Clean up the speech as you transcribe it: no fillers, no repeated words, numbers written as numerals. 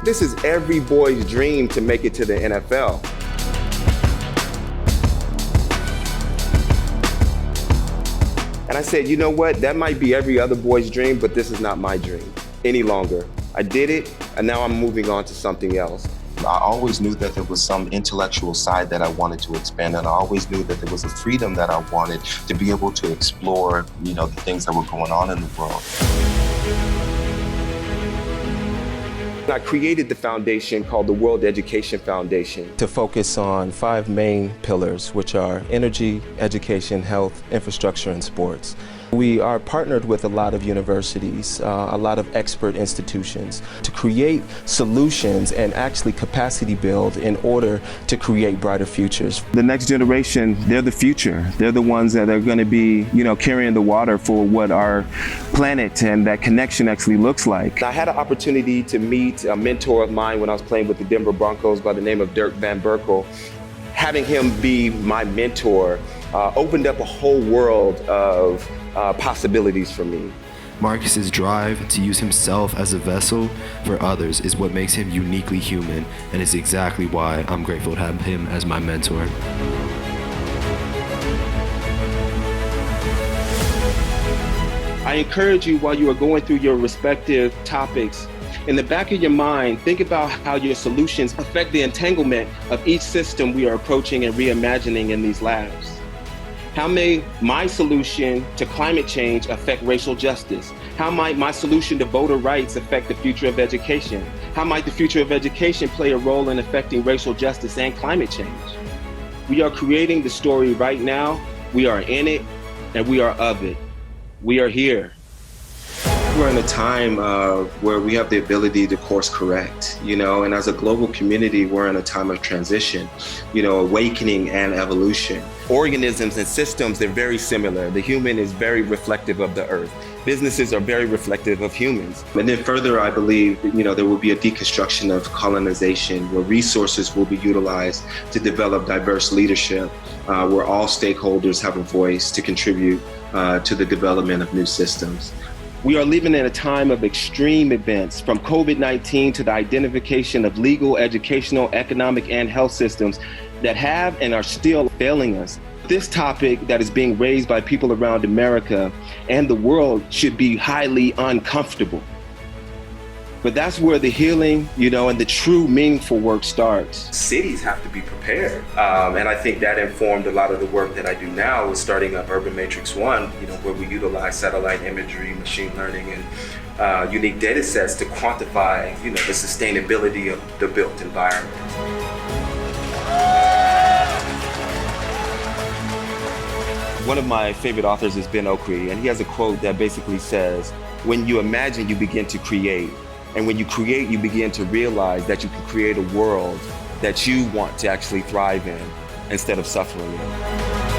This is every boy's dream to make it to the NFL. And I said, you know what? That might be every other boy's dream, but this is not my dream any longer. I did it, and now I'm moving on to something else. I always knew that there was some intellectual side that I wanted to expand, and I always knew that there was a freedom that I wanted to be able to explore, the things that were going on in the world. I created the foundation called the World Education Foundation to focus on 5 main pillars, which are energy, education, health, infrastructure, and sports. We are partnered with a lot of universities, a lot of expert institutions to create solutions and actually capacity build in order to create brighter futures. The next generation, they're the future. They're the ones that are going to be, carrying the water for what our planet and that connection actually looks like. I had an opportunity to meet a mentor of mine when I was playing with the Denver Broncos by the name of Dirk Van Berkel. Having him be my mentor opened up a whole world of possibilities for me. Marques' drive to use himself as a vessel for others is what makes him uniquely human, and is exactly why I'm grateful to have him as my mentor. I encourage you, while you are going through your respective topics, in the back of your mind, think about how your solutions affect the entanglement of each system we are approaching and reimagining in these labs. How may my solution to climate change affect racial justice? How might my solution to voter rights affect the future of education? How might the future of education play a role in affecting racial justice and climate change? We are creating the story right now. We are in it, and we are of it. We are here. We're in a time where we have the ability to course correct, and as a global community, we're in a time of transition, awakening and evolution. Organisms and systems, they're very similar. The human is very reflective of the earth. Businesses are very reflective of humans. And then further, I believe, there will be a deconstruction of colonization where resources will be utilized to develop diverse leadership, where all stakeholders have a voice to contribute to the development of new systems. We are living in a time of extreme events, from COVID-19 to the identification of legal, educational, economic, and health systems that have and are still failing us. This topic that is being raised by people around America and the world should be highly uncomfortable. But that's where the healing, and the true meaningful work starts. Cities have to be prepared. And I think that informed a lot of the work that I do now with starting up Urban Matrix One, where we utilize satellite imagery, machine learning, and unique data sets to quantify, the sustainability of the built environment. One of my favorite authors is Ben Okri, and he has a quote that basically says, when you imagine, you begin to create. And when you create, you begin to realize that you can create a world that you want to actually thrive in instead of suffering in.